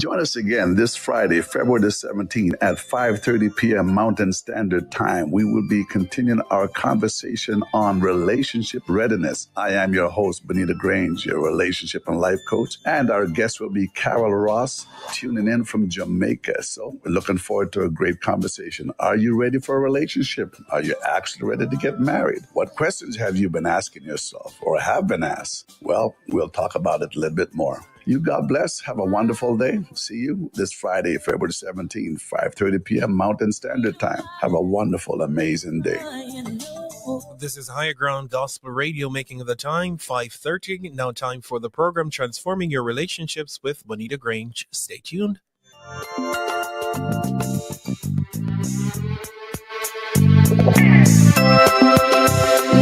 Join us again this Friday, February the 17th at 5:30 p.m. Mountain Standard Time. We will be continuing our conversation on relationship readiness. I am your host, Bonitto Grange, your relationship and life coach, and our guest will be Carol Ross, tuning in from Jamaica. So we're looking forward to a great conversation. Are you ready for a relationship? Are you actually ready to get married? What questions have you been asking yourself or have been asked? Well, we'll talk about it a little bit more. You God bless. Have a wonderful day. See you this Friday, February 17th, 5:30 p.m. Mountain Standard Time. Have a wonderful, amazing day. This is Higher Ground Gospel Radio, making the time 5:30. Now time for the program Transforming Your Relationships with Bonitto Grange. Stay tuned. I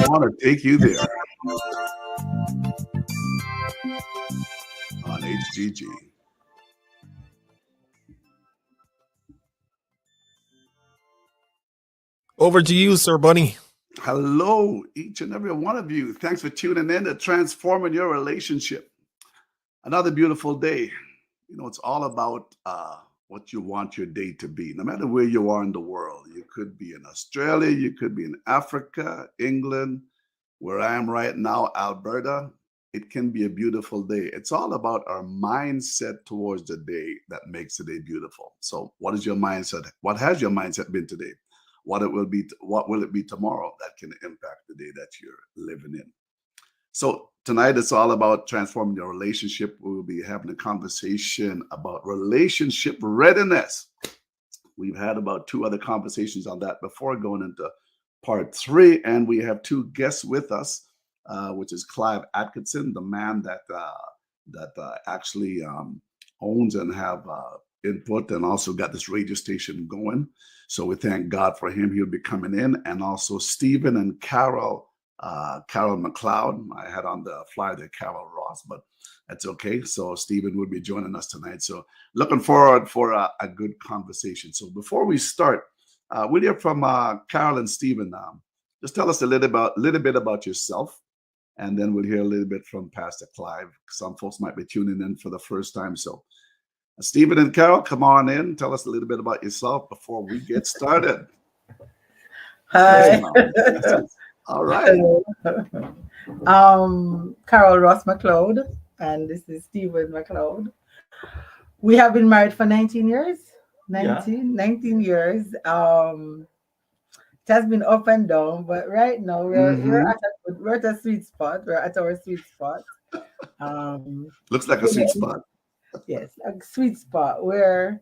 want to take you there on HGG. Over to you, Sir Bunny. Hello, each and every one of you. Thanks for tuning in to Transforming Your Relationship. Another beautiful day. You know, it's all about what you want your day to be, no matter where you are in the world. You could be in Australia, you could be in Africa, England, where I am right now, Alberta. It can be a beautiful day. It's all about our mindset towards the day that makes the day beautiful. So what is your mindset? What has your mindset been today? What will it be tomorrow that can impact the day that you're living in? So tonight it's all about transforming your relationship. We will be having a conversation about relationship readiness. We've had about 2 other conversations on that before going into part 3, and we have 2 guests with us, which is Clive Atkinson, the man that actually owns and have input and also got this radio station going. So we thank God for him. He'll be coming in, and also Stephen and Carol McLeod. I had on the flyer there Carol Ross, but that's okay. So Stephen will be joining us tonight. So looking forward for a good conversation. So before we start, we'll hear from Carol and Stephen. Just tell us a little bit about yourself, and then we'll hear a little bit from Pastor Clive. Some folks might be tuning in for the first time. So Stephen and Carol, come on in. Tell us a little bit about yourself before we get started. Hi. All right. Carol Ross McLeod, and this is Stephen McLeod. We have been married for 19 years. 19 years. It has been up and down, but right now we're at a sweet spot. We're at our sweet spot. Looks like a sweet spot. Yes, a sweet spot where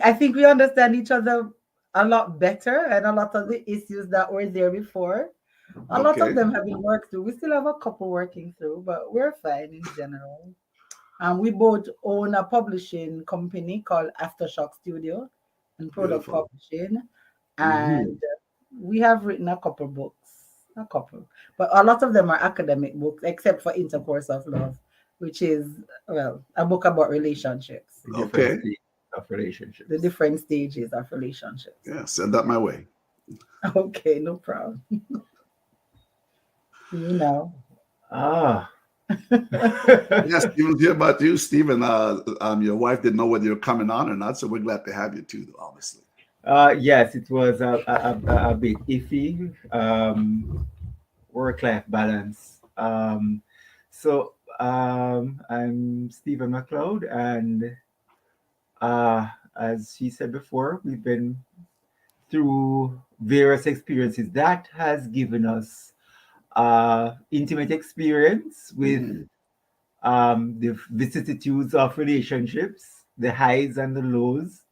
I think we understand each other a lot better, and a lot of the issues that were there before, a lot of them have been worked through. We still have a couple working through, but we're fine in general. We both own a publishing company called Aftershock Studio and Product Publishing, and we have written a couple books, but a lot of them are academic books, except for Intercourse of Love, which is, well, a book about relationships. Of relationships. The different stages of relationships. Yeah, send that my way. Okay, no problem. You know. Yes, Stephen, hear about you, Stephen. Your wife didn't know whether you're coming on or not, so we're glad to have you too, obviously. Yes, it was a bit iffy. Work-life balance. So I'm Stephen McLeod, and as she said before, we've been through various experiences that has given us intimate experience with the vicissitudes of relationships, the highs and the lows,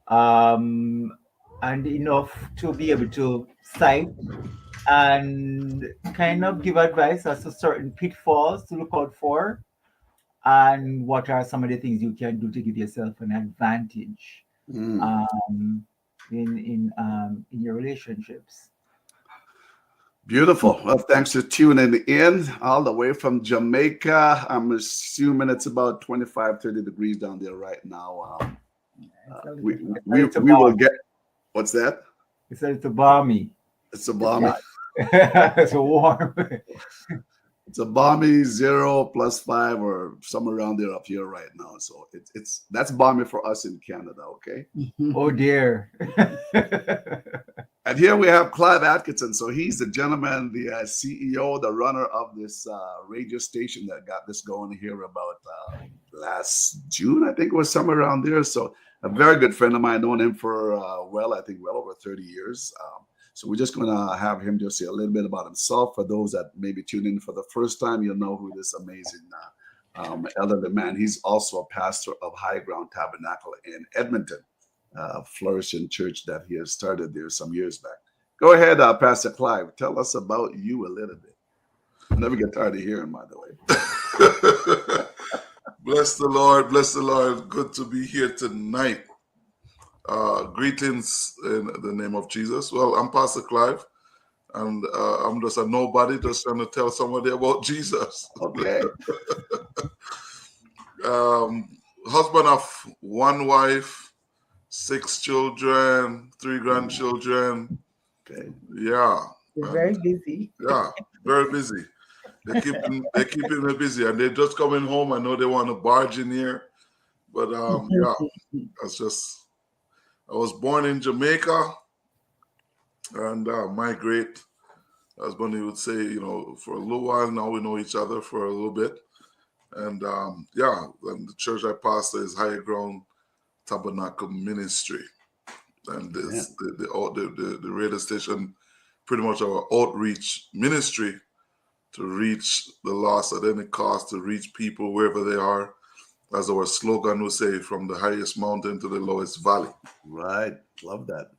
and enough to be able to cite and kind of give advice as to certain pitfalls to look out for, and what are some of the things you can do to give yourself an advantage in your relationships. Beautiful. Well, thanks for tuning in all the way from Jamaica. I'm assuming it's about 25, 30 degrees down there right now. We will get, what's that? It's a balmy. It's a balmy. It's a warm. It's a balmy 0 +5 or somewhere around there up here right now. So that's balmy for us in Canada. Okay. Oh dear. And here we have Clive Atkinson. So he's the gentleman, the CEO, the runner of this radio station that got this going here about last June, I think it was somewhere around there. So a very good friend of mine, known him for I think well over 30 years. So we're just going to have him just say a little bit about himself. For those that maybe tune in for the first time, you'll know who this amazing elderly man. He's also a pastor of High Ground Tabernacle in Edmonton. Flourishing church that he has started there some years back. Go ahead, Pastor Clive. Tell us about you a little bit. I never get tired of hearing, by the way. Bless the Lord. Bless the Lord. Good to be here tonight. Greetings in the name of Jesus. Well, I'm Pastor Clive, and I'm just a nobody just trying to tell somebody about Jesus. Okay. Husband of one wife, 6 children, 3 grandchildren. Okay. Yeah. You're very busy. Yeah, very busy. They're keeping me busy, and they're just coming home. I know they want to barge in here, but yeah, that's just. I was born in Jamaica, and migrate, as Bonnie would say, for a little while now. We know each other for a little bit, and yeah, and the church I pastor is Higher Ground Tabernacle Ministry, and this the radio station, pretty much our outreach ministry to reach the lost at any cost, to reach people wherever they are, as our slogan would say, from the highest mountain to the lowest valley. Right. Love that.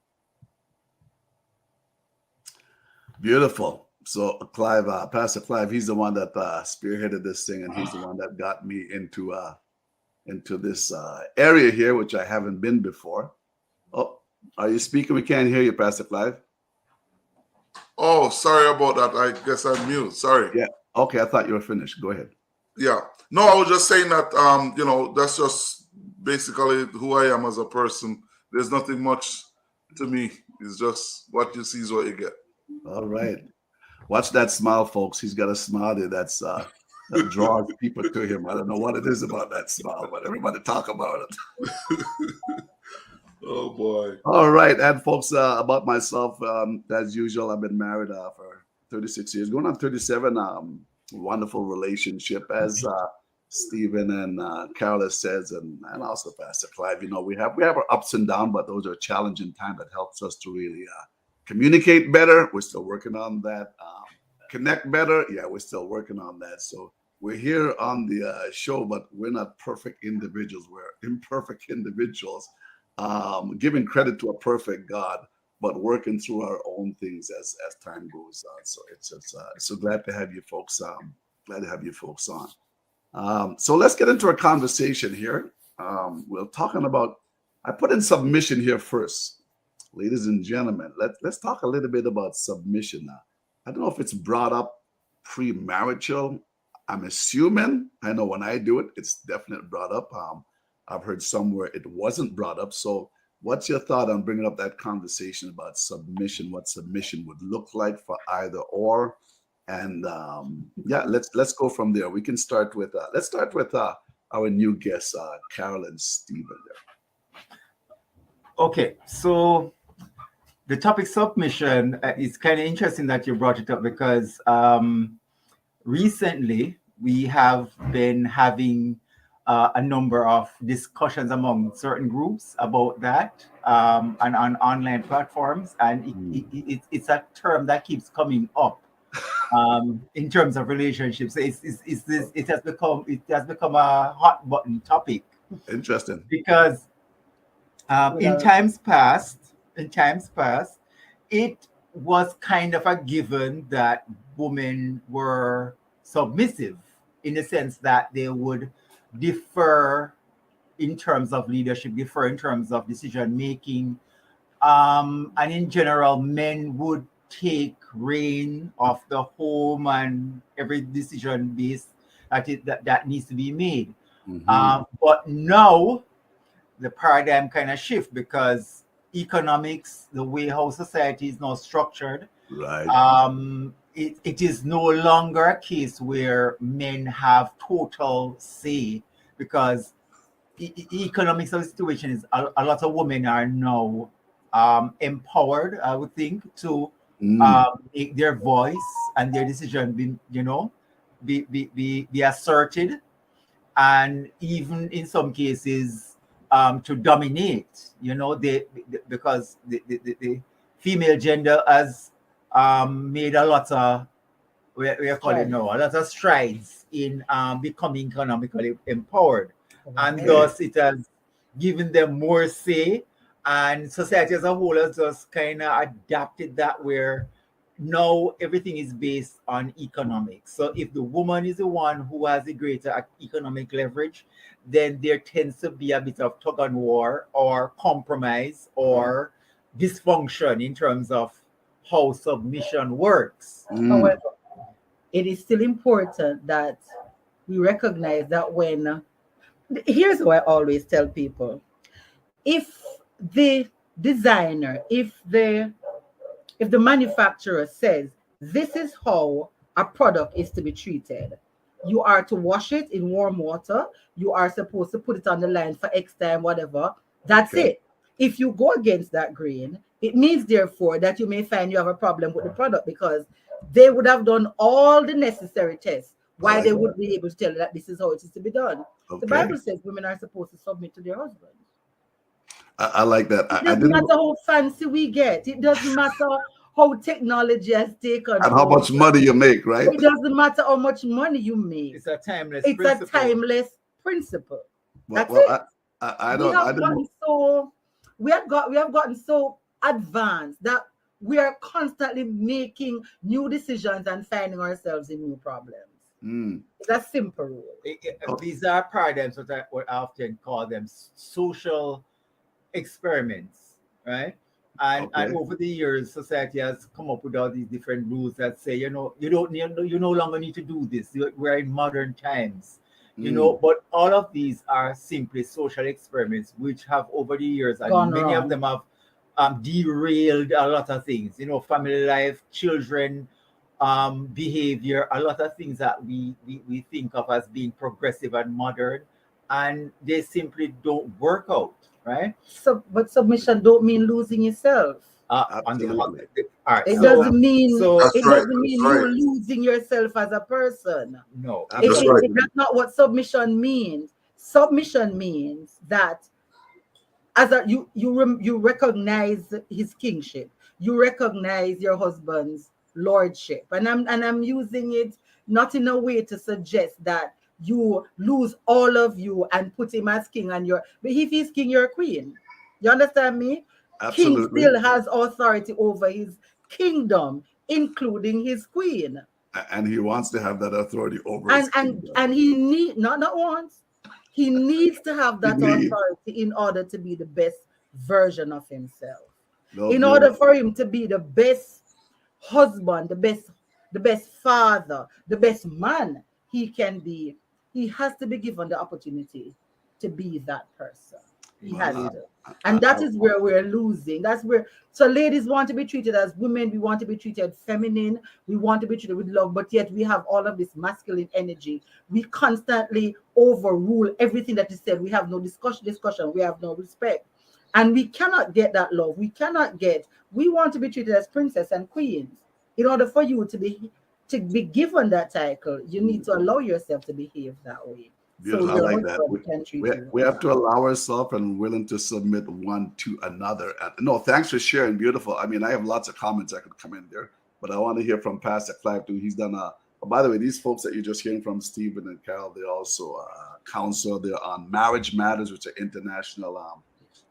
Beautiful. So Clive, Pastor Clive, he's the one that spearheaded this thing, and he's the one that got me into this area here, which I haven't been before. Oh, are you speaking? We can't hear you, Pastor Clive. Oh, sorry about that. I guess I'm mute. Sorry. Yeah. Okay, I thought you were finished. Go ahead. Yeah. No, I was just saying that that's just basically who I am as a person. There's nothing much to me. It's just what you see is what you get. All right. Watch that smile, folks. He's got a smile there that draws people to him. I don't know what it is about that smile, but everybody talk about it. Oh boy. All right. And folks, about myself, as usual, I've been married for 36 years, going on 37. Wonderful relationship, as Stephen and Carol says, and also Pastor Clive. We have our ups and downs, but those are challenging times that helps us to really communicate better. We're still working on that. Connect better. Yeah, we're still working on that. So we're here on the show, but we're not perfect individuals. We're imperfect individuals, giving credit to a perfect God, but working through our own things as time goes on. So it's so glad to have you folks. Glad to have you folks on. So let's get into our conversation here. We're talking about. I put in submission here first. Ladies and gentlemen, let's talk a little bit about submission now. I don't know if it's brought up premarital. I'm assuming. I know when I do it, it's definitely brought up. I've heard somewhere it wasn't brought up. So what's your thought on bringing up that conversation about submission, what submission would look like for either or? And yeah, let's go from there. We can start with, our new guests, Carol and Stephen there. Okay, so the topic submission is kind of interesting that you brought it up, because recently we have been having a number of discussions among certain groups about that, and on online platforms, and it's a term that keeps coming up in terms of relationships. It has become a hot button topic. Interesting. Because in times past, it was kind of a given that women were submissive, in the sense that they would defer in terms of leadership, defer in terms of decision making, and in general, men would take reign of the home and every decision based that needs to be made. But now the paradigm kind of shift, because economics, the way how society is now structured, right, it is no longer a case where men have total say, because economic situation is a lot of women are now empowered, I would think, to make their voice and their decision be asserted, and even in some cases to dominate. Because the female gender has made a lot of, we call it now, a lot of strides in becoming economically empowered, and thus it has given them more say, and society as a whole has just kind of adapted that, where now everything is based on economics. So if the woman is the one who has the greater economic leverage, then there tends to be a bit of tug and war or compromise or dysfunction in terms of how submission works. However, it is still important that we recognize that here's what I always tell people: if the designer, if the manufacturer says this is how a product is to be treated, you are to wash it in warm water, you are supposed to put it on the line for X time, whatever, that's it. If you go against that grain, it means therefore that you may find you have a problem with the product, because they would have done all the necessary tests why they would be able to tell you that this is how it is to be done. The Bible says women are supposed to submit to their husbands. I like that. It doesn't matter how fancy we get. It doesn't matter how technology has taken and how much money you make, right? It doesn't matter how much money you make. It's a timeless principle. A timeless principle. That's well, it. I don't. We have gotten so advanced that we are constantly making new decisions and finding ourselves in new problems. It's a simple rule. These are paradigms that I would often call them social experiments, right? And over the years, society has come up with all these different rules that say, you no longer need to do this. We're in modern times, but all of these are simply social experiments, which have over the years, and many of them have derailed a lot of things, family life, children, behavior, a lot of things that we think of as being progressive and modern, and they simply don't work out. Right. But submission don't mean losing yourself. Absolutely. It doesn't mean you're losing yourself as a person. No, that's not what submission means. Submission means that you recognize his kingship, you recognize your husband's lordship, and I'm using it not in a way to suggest that you lose all of you and put him as king, but if he's king, you're queen. You understand me? Absolutely. King still has authority over his kingdom, including his queen. And he wants to have that authority over his kingdom. And he needs not once. He needs to have that authority in order to be the best version of himself. In order for him to be the best husband, the best father, the best man he can be, he has to be given the opportunity to be that person. He has to. And that is where we're losing. So ladies want to be treated as women. We want to be treated feminine. We want to be treated with love, but yet we have all of this masculine energy. We constantly overrule everything that is said. We have no discussion. We have no respect. And we cannot get that love. We want to be treated as princess and queens. In order for you to be given that title, you need to allow yourself to behave that way. Beautiful. I like that. We have to allow ourselves and willing to submit one to another. No, thanks for sharing. Beautiful. I mean, I have lots of comments that could come in there, but I want to hear from Pastor Clive too. He's done by the way, these folks that you're just hearing from, Stephen and Carol, they're also counsel. They're on Marriage Matters, which is an international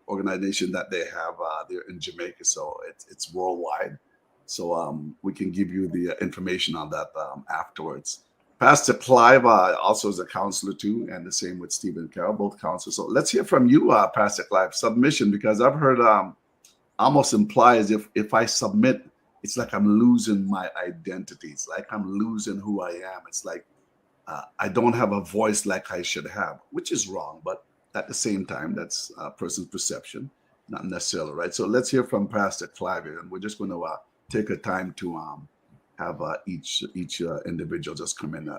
organization that they have. They're in Jamaica, so it's worldwide. So we can give you the information on that afterwards. Pastor Clive also is a counselor too, and the same with Stephen and Carol, both counselors. So let's hear from you, Pastor Clive. Submission, because I've heard almost implies if I submit, it's like I'm losing my identity. It's like I'm losing who I am. It's like I don't have a voice like I should have, which is wrong. But at the same time, that's a person's perception, not necessarily right. So let's hear from Pastor Clive, and we're just going to take a time to have each individual just come in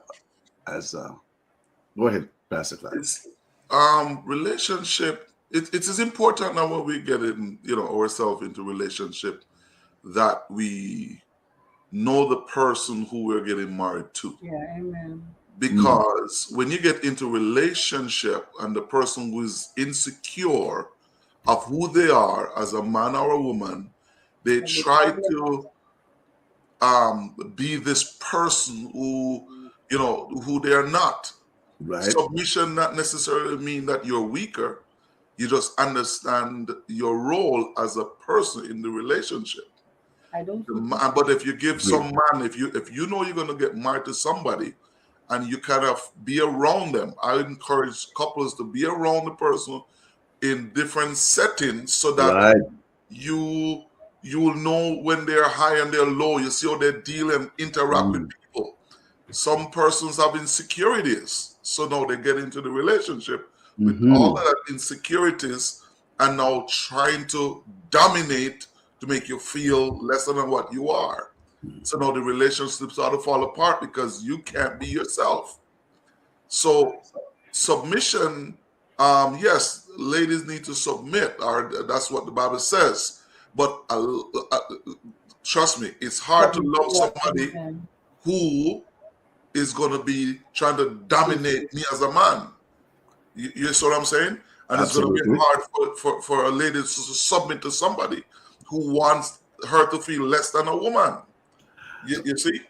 as go ahead, Pastor Clyde. It's relationship. It is important now when we get in, ourselves into relationship, that we know the person who we're getting married to. Yeah, amen. Because when you get into relationship and the person who is insecure of who they are as a man or a woman, they try to be this person who they are not. Right. Submission not necessarily mean that you're weaker. You just understand your role as a person in the relationship. I don't. But if you give some man, if you know you're going to get married to somebody, and you kind of be around them, I encourage couples to be around the person in different settings so that you will know when they're high and they're low. You see how they deal and interact with people. Some persons have insecurities, so now they get into the relationship with all of that insecurities and now trying to dominate to make you feel lesser than what you are. So now the relationships start to fall apart because you can't be yourself. So submission, yes, ladies need to submit, or that's what the Bible says. But trust me, it's hard to love somebody who is going to be trying to dominate me as a man. You see what I'm saying? And Absolutely. It's going to be hard for a lady to submit to somebody who wants her to feel less than a woman. You see?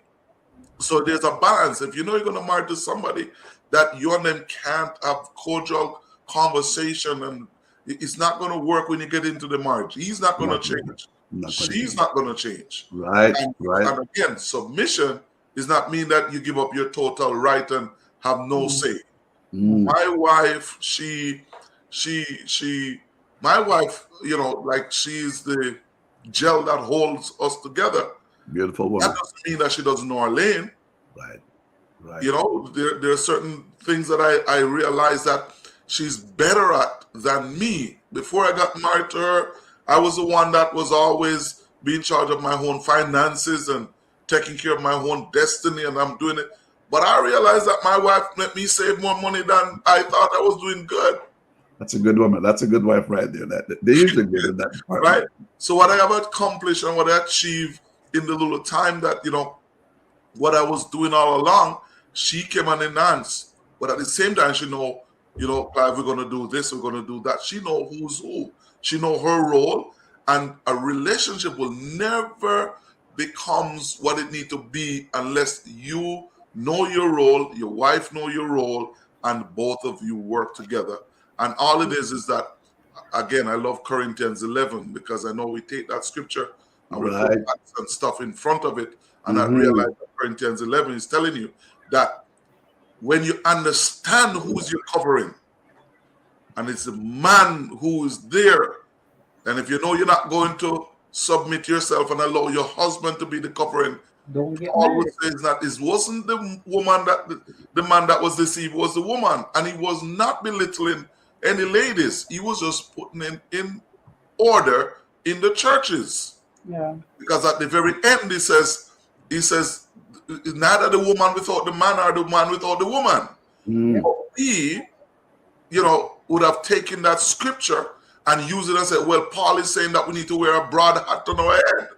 So there's a balance. If you know you're going to marry to somebody that you and them can't have cordial conversation, and it's not going to work when you get into the marriage. He's not going to change. She's not going to change. Right. And again, submission does not mean that you give up your total right and have no say. My wife, my wife, like she's the gel that holds us together. Beautiful woman. That doesn't mean that she doesn't know her lane. Right. There are certain things that I realize that she's better at than me. Before I got married to her, I was the one that was always being in charge of my own finances and taking care of my own destiny, and I'm doing it. But I realized that my wife let me save more money than I thought I was doing good. That's a good woman. That's a good wife right there. They usually good in that department. Right? So what I have accomplished and what I achieved in the little time that, what I was doing all along, she came and enhanced. But at the same time, she know, Clive, we're going to do this, we're going to do that. She know who's who. She know her role. And a relationship will never becomes what it need to be unless you know your role, your wife know your role, and both of you work together. And all it is that, again, I love Corinthians 11 because I know we take that scripture and we put some stuff in front of it. And I realize that Corinthians 11 is telling you that when you understand who's your covering, and it's the man who is there, and if you know you're not going to submit yourself and allow your husband to be the covering, always says that it wasn't the woman the man that was deceived, was the woman. And he was not belittling any ladies. He was just putting in order in the churches. Yeah. Because at the very end, he says, neither the woman without the man or the man without the woman. He, would have taken that scripture and used it and said, well, Paul is saying that we need to wear a broad hat on our head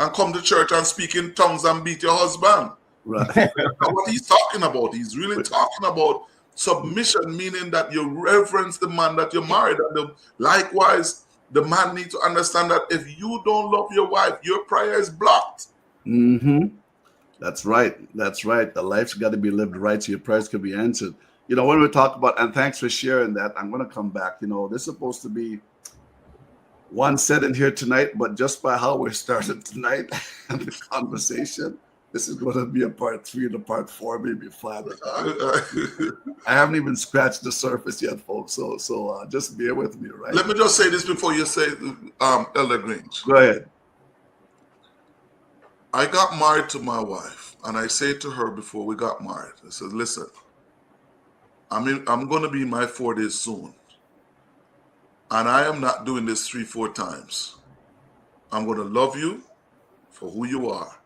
and come to church and speak in tongues and beat your husband. Right. That's what he's talking about. He's really talking about submission, meaning that you reverence the man that you're married. And likewise, the man needs to understand that if you don't love your wife, your prayer is blocked. That's right. The life's got to be lived right so your prayers can be answered. When we talk about, and thanks for sharing that, I'm going to come back. This is supposed to be one set in here tonight, but just by how we started tonight and the conversation, this is going to be a part 3 and a part 4, maybe 5. I haven't even scratched the surface yet, folks. So just bear with me, right? Let me just say this before you say, Elder Grange. Go ahead. I got married to my wife, and I said to her before we got married, I said, listen, I'm going to be in my 40s soon. And I am not doing this 3-4 times. I'm going to love you for who you are.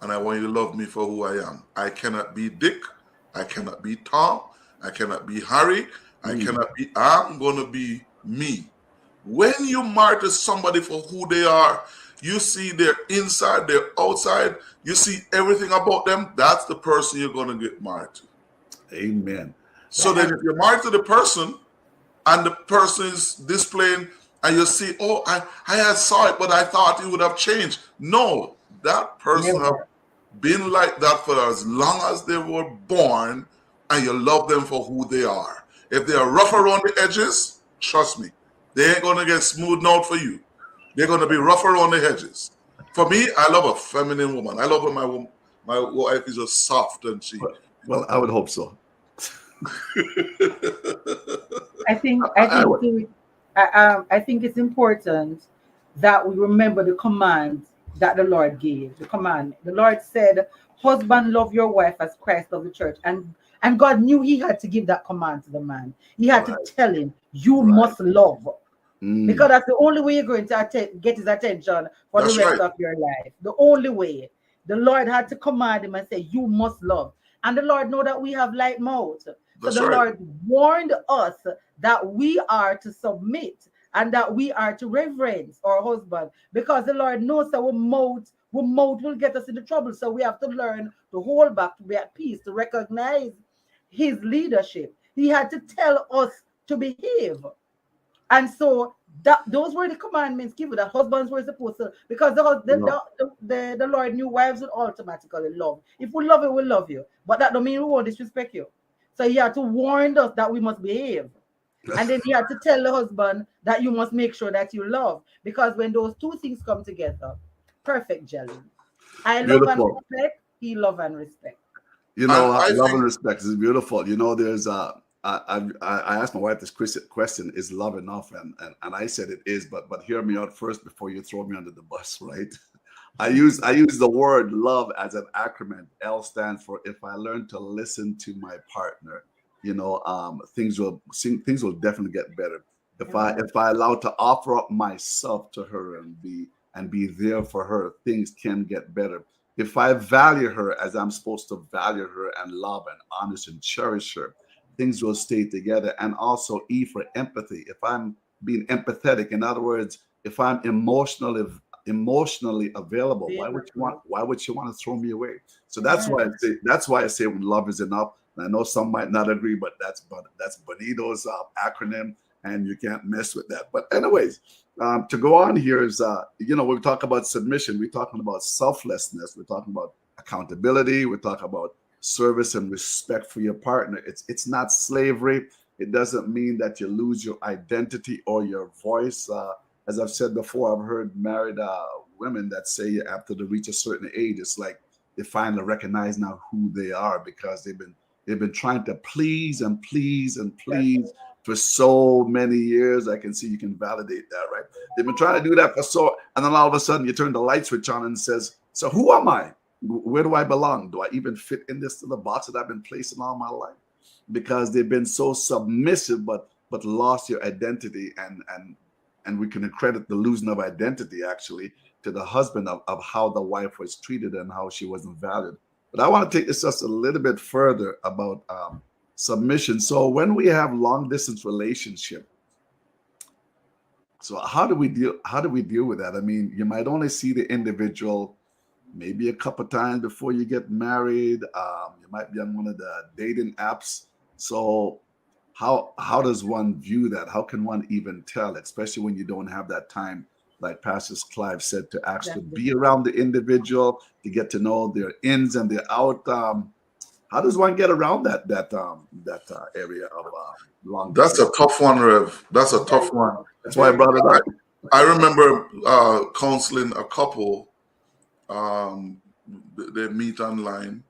and I want you to love me for who I am. I cannot be Dick. I cannot be Tom. I cannot be Harry. I cannot be, I'm going to be me. When you marry to somebody for who they are, you see their inside, their outside, you see everything about them, that's the person you're going to get married to. Amen. So then if you're married to the person and the person is displaying and you see, oh, I had saw it, but I thought it would have changed. No, that person have been like that for as long as they were born, and you love them for who they are. If they are rough around the edges, trust me, they ain't going to get smoothed out for you. They're going to be rough around the edges. For me, I love a feminine woman. I love when my wife is just soft and she. Well, I would hope so. I think it's important that we remember the command that the Lord gave. The command. The Lord said, "Husband, love your wife as Christ loved the church." And God knew He had to give that command to the man. He had to tell him, "You must love." Because that's the only way you're going to get his attention for the rest of your life. The only way. The Lord had to command him and say, "You must love." And the Lord know that we have light mouth. So the Lord warned us that we are to submit and that we are to reverence our husband, because the Lord knows that our mouth will get us into trouble. So we have to learn to hold back, to be at peace, to recognize His leadership. He had to tell us to behave. And so those were the commandments given that husbands were supposed to, because the Lord knew wives would automatically love. If we love you, we'll love you. But that don't mean we won't disrespect you. So He had to warn us that we must behave. And then He had to tell the husband that you must make sure that you love. Because when those two things come together, perfect gelling. I love and respect, he love and respect. You know, love and respect is beautiful. You know, there's I asked my wife this question: is love enough? And I said it is, but hear me out first before you throw me under the bus, right? I use the word love as an acronym. L stands for if I learn to listen to my partner, you know, things will definitely get better. If I allow to offer up myself to her and be there for her, things can get better. If I value her as I'm supposed to value her and love and honest and cherish her, things will stay together. And also E for empathy. If I'm being empathetic, in other words, if I'm emotionally available, why would you want to throw me away? So that's why I say when love is enough. And I know some might not agree, but that's Bonitto's acronym, and you can't mess with that. But anyways, to go on here is when we talk about submission, we're talking about selflessness, we're talking about accountability, we're talking about service and respect for your partner. It's not slavery. It doesn't mean that you lose your identity or your voice. As I've said before, I've heard married women that say after they reach a certain age, it's like they finally recognize now who they are, because they've been trying to please and please and please for so many years. I can see you can validate that, right? They've been trying to do that and then all of a sudden you turn the light switch on and says, so who am I? Where do I belong? Do I even fit in this little box that I've been placing all my life? Because they've been so submissive, but lost your identity, and we can credit the losing of identity actually to the husband of how the wife was treated and how she wasn't valued. But I want to take this just a little bit further about submission. So when we have long distance relationship, so how do we deal with that? I mean, you might only see the individual maybe a couple of times before you get married. You might be on one of the dating apps. So how does one view that? How can one even tell, especially when you don't have that time, like Pastor Clive said, to actually be around the individual, to get to know their ins and their out? How does one get around that area of long distance? That's a tough one, Rev. That's a tough one. That's why I brought it up. I remember counseling a couple. They meet online,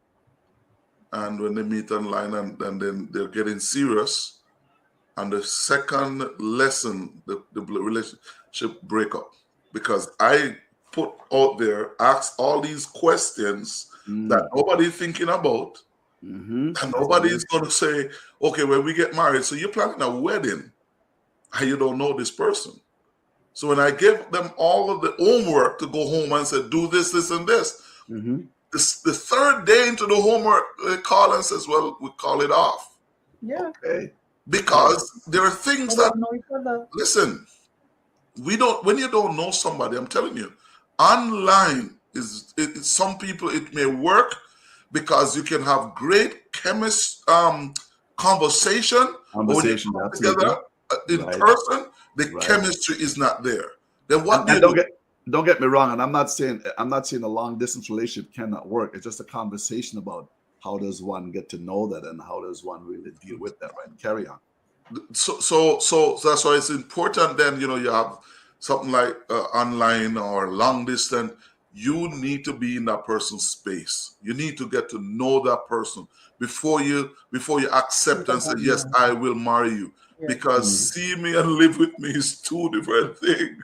and when they meet online and then they're getting serious, and the second lesson, the relationship breakup, because I put out there, asked all these questions that nobody's thinking about, and nobody's going to say, okay, when we get married, so you're planning a wedding and you don't know this person. So when I give them all of the homework to go home and say, do this, this, and this, the third day into the homework, they call and says, well, we call it off. Yeah. Okay. Because there are things They that, don't know each other. listen, when you don't know somebody, I'm telling you, online some people, it may work because you can have great conversation, but when you come together in person, the chemistry is not there. Then what do you do? Don't get me wrong, and I'm not saying a long distance relationship cannot work. It's just a conversation about how does one get to know that and how does one really deal with that, right? Carry on. So that's why it's important. Then you have something like online or long distance. You need to be in that person's space. You need to get to know that person before you accept and say, yes, I will marry you. Yeah. Because see me and live with me is two different things.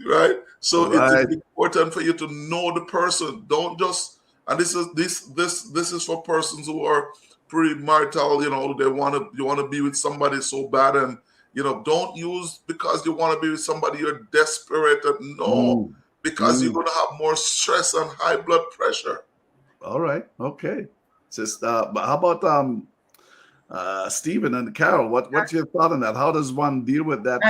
Right? So it's important for you to know the person. Don't just, and this is for persons who are premarital, you want to be with somebody so bad, and don't use because you want to be with somebody you're desperate. Because you're going to have more stress and high blood pressure. All right. Okay. Just but how about Stephen and Carol, what's your thought on that? How does one deal with that?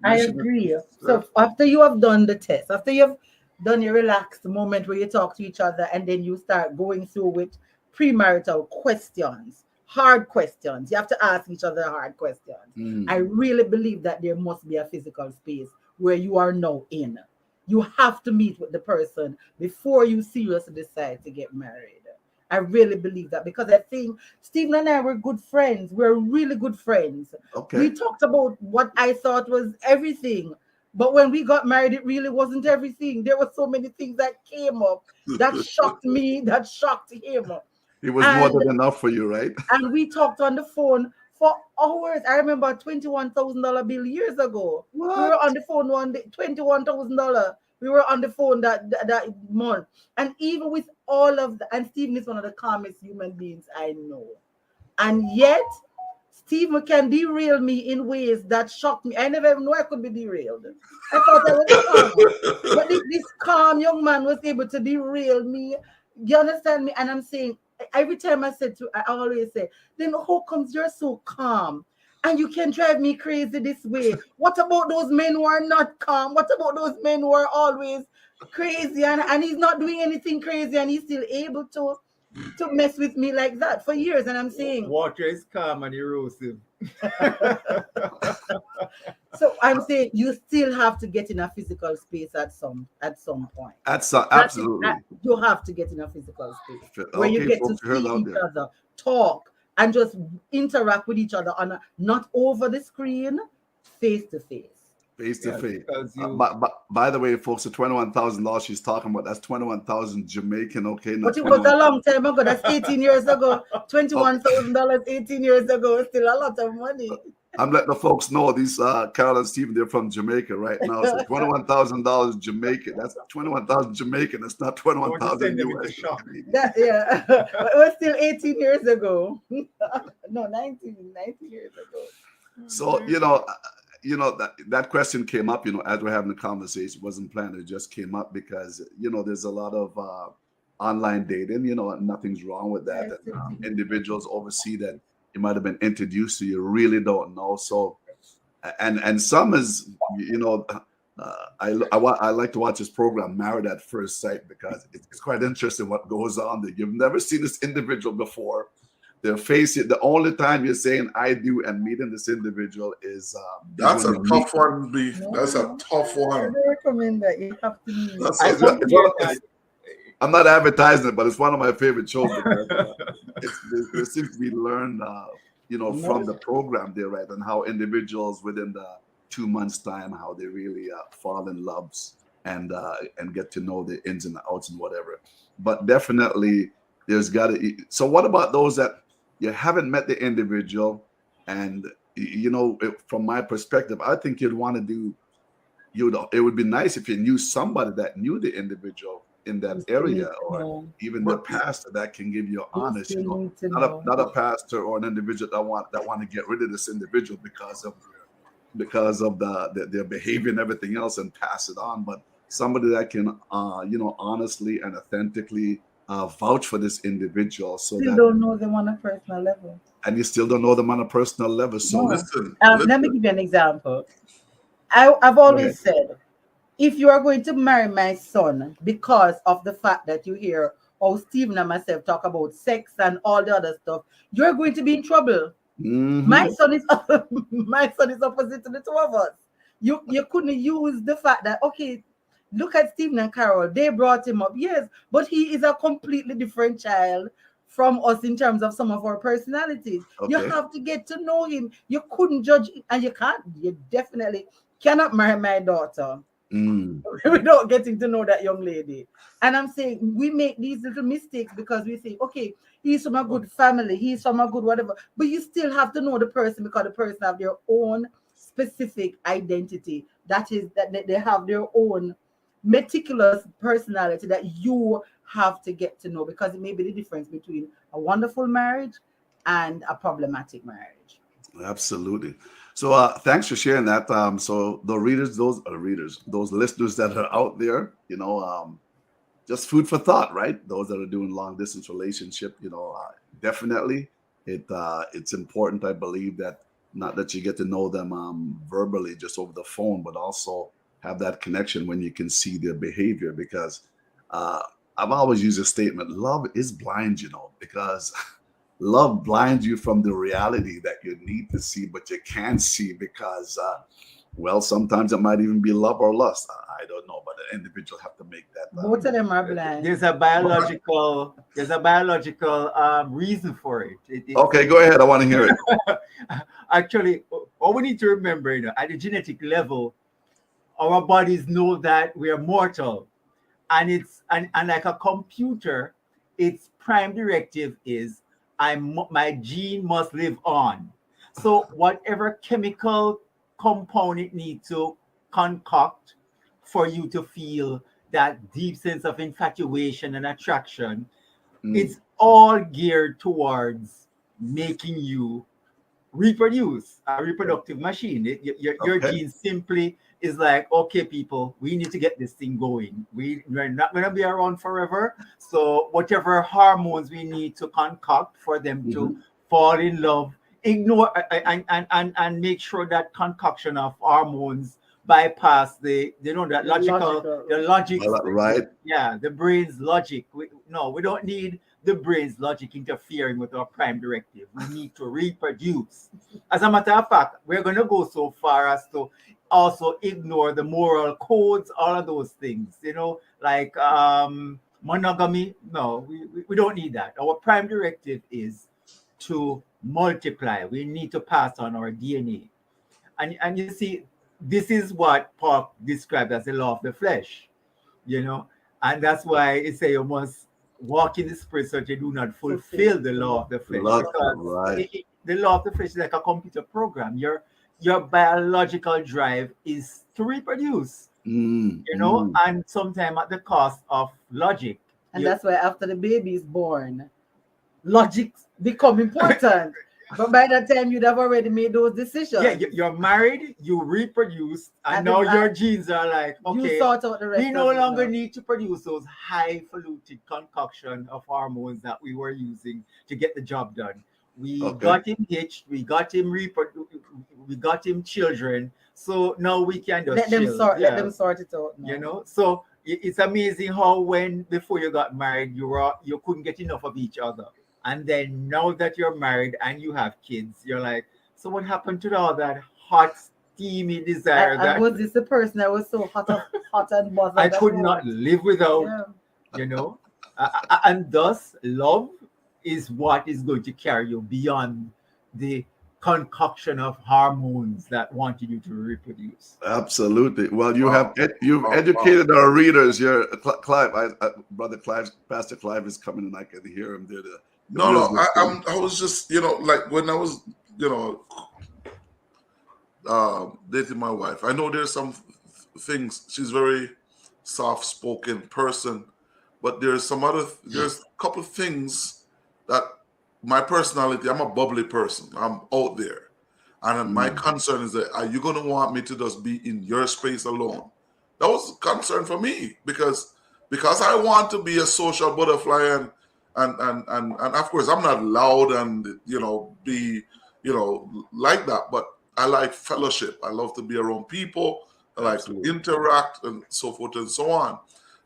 I agree. So after you have done the test, after you've done your relaxed moment where you talk to each other, and then you start going through with premarital questions, hard questions. You have to ask each other hard questions. I really believe that there must be a physical space where you are now in. You have to meet with the person before you seriously decide to get married. I really believe that, because I think Stephen and I were good friends. We're really good friends. Okay. We talked about what I thought was everything. But when we got married, it really wasn't everything. There were so many things that came up that shocked me, that shocked him. It was more than enough for you, right? And we talked on the phone for hours. I remember a $21,000 bill years ago. What? We were on the phone one day, $21,000. We were on the phone that month. And even with all of that, and Stephen is one of the calmest human beings I know. And yet, Stephen can derail me in ways that shocked me. I never even knew I could be derailed. I thought I was calm. But this calm young man was able to derail me. You understand me? And I'm saying, every time I always say, then how comes you're so calm? And you can drive me crazy this way. What about those men who are not calm? What about those men who are always crazy and he's not doing anything crazy and he's still able to mess with me like that for years? And I'm saying, water is calm and erosive. So I'm saying you still have to get in a physical space at some point. Absolutely. You have to get in a physical space where you get to see each other, talk, and just interact with each other on not over the screen, face to face. Face to face. By the way, folks, the $21,000 she's talking about, that's 21,000 Jamaican. Okay, but it was a long time ago. That's 18 years ago. $21,000 18 years ago is still a lot of money. I'm letting the folks know these Carol and Stephen, they're from Jamaica right now. So $21,000 Jamaican. That's 21,000 Jamaican. It's not 21,000 US. Yeah, but it was still 18 years ago. No, 19 years ago. So that question came up. As we're having the conversation, it wasn't planned. It just came up because there's a lot of online dating. And nothing's wrong with that. And, individuals oversee that. You might have been introduced to, you really don't know. So, and some is, I like to watch this program, Married at First Sight, because it's quite interesting what goes on there. You've never seen this individual before. They're facing, the only time you're saying I do and meeting this individual is that's a tough one, B. That's a tough one. I recommend that you have to. I'm not advertising it, but it's one of my favorite shows because there seems to be learned, from the program there, right? And how individuals within the 2 months' time, how they really fall in love and get to know the ins and outs and whatever. But definitely, there's got to. So, what about those that you haven't met the individual, and from my perspective, I think you'd want to do. It would be nice if you knew somebody that knew the individual in that area, or even the pastor that can give you honest, not a pastor or an individual that want to get rid of this individual because of their behavior and everything else and pass it on, but somebody that can, honestly and authentically vouch for this individual, so Still that, don't know them on a personal level. and you still don't know them on a personal level. So, No. Listen, Let me listen. give you an example. I've go ahead. always said, if you are going to marry my son because of the fact that you hear how Stephen and myself talk about sex and all the other stuff, you're going to be in trouble. Mhm. My son is my son is opposite to the two of us. You couldn't use the fact that, okay, look at Stephen and Carol, they brought him up, yes, but he is a completely different child from us in terms of some of our personalities. You Okay. have to get to know him. You couldn't judge, and you definitely cannot marry my daughter Mm. without getting to know that young lady. And I'm saying we make these little mistakes because we think, okay, he's from a good family, he's from a good whatever, but you still have to know the person, because the person have their own specific identity. That is that they have their own meticulous personality that you have to get to know, because it may be the difference between a wonderful marriage and a problematic marriage. Absolutely. So thanks for sharing that. So the readers, those listeners that are out there, just food for thought, right? Those that are doing long distance relationship, definitely it's important. I believe that not that you get to know them verbally just over the phone, but also have that connection when you can see their behavior. Because uh, I've always used a statement: love is blind, because love blinds you from the reality that you need to see, but you can't see because, sometimes it might even be love or lust. I don't know, but the individual have to make that. Both of them are blind. There's a biological reason for it. Okay, go ahead. I want to hear it. Actually, all we need to remember, at the genetic level, our bodies know that we are mortal, and it's and like a computer, its prime directive is my gene must live on. So whatever chemical compound it needs to concoct for you to feel that deep sense of infatuation and attraction, it's all geared towards making you reproduce, a reproductive machine. Your Okay. gene simply is like, okay, people, we need to get this thing going. We're not going to be around forever. So whatever hormones we need to concoct for them to fall in love, ignore and make sure that concoction of hormones bypass the logic, Right. the brain's logic. We don't need the brain's logic interfering with our prime directive. We need to reproduce. As a matter of fact, we're going to go so far as to also ignore the moral codes, all of those things, like monogamy. No, we don't need that. Our prime directive is to multiply. We need to pass on our DNA. And you see, this is what Paul described as the law of the flesh, and that's why it say you must walk in the spirit so that you do not fulfill the law of the flesh. Because the law of the flesh is like a computer program. Your biological drive is to reproduce, and sometimes at the cost of logic. And that's why after the baby is born, logic become important. But by that time, you'd have already made those decisions. Yeah, you're married, you reproduce, and now your genes are like, okay, you sort out the rest. We no longer need to produce those highfalutin concoction of hormones that we were using to get the job done. We got him hitched, we got him we got him children. So now we can just let them sort it out now. So it's amazing how before you got married, you couldn't get enough of each other. And then now that you're married and you have kids, you're like, so what happened to all that hot, steamy desire? And was this the person that was so hot and bothered? I could not live without, and thus love is what is going to carry you beyond the concoction of hormones that wanted you to reproduce. Absolutely. Well, you've educated our readers here. Clive, Brother Clive, Pastor Clive is coming, and I can hear him there. I was just, like when I was, dating my wife, I know there's some things, she's very soft-spoken person, but there's a couple of things that my personality, I'm a bubbly person, I'm out there. And my concern is that, are you going to want me to just be in your space alone? that was a concern for me because I want to be a social butterfly and of course I'm not loud and be like that, but I like fellowship. I love to be around people. I like to interact and so forth and so on.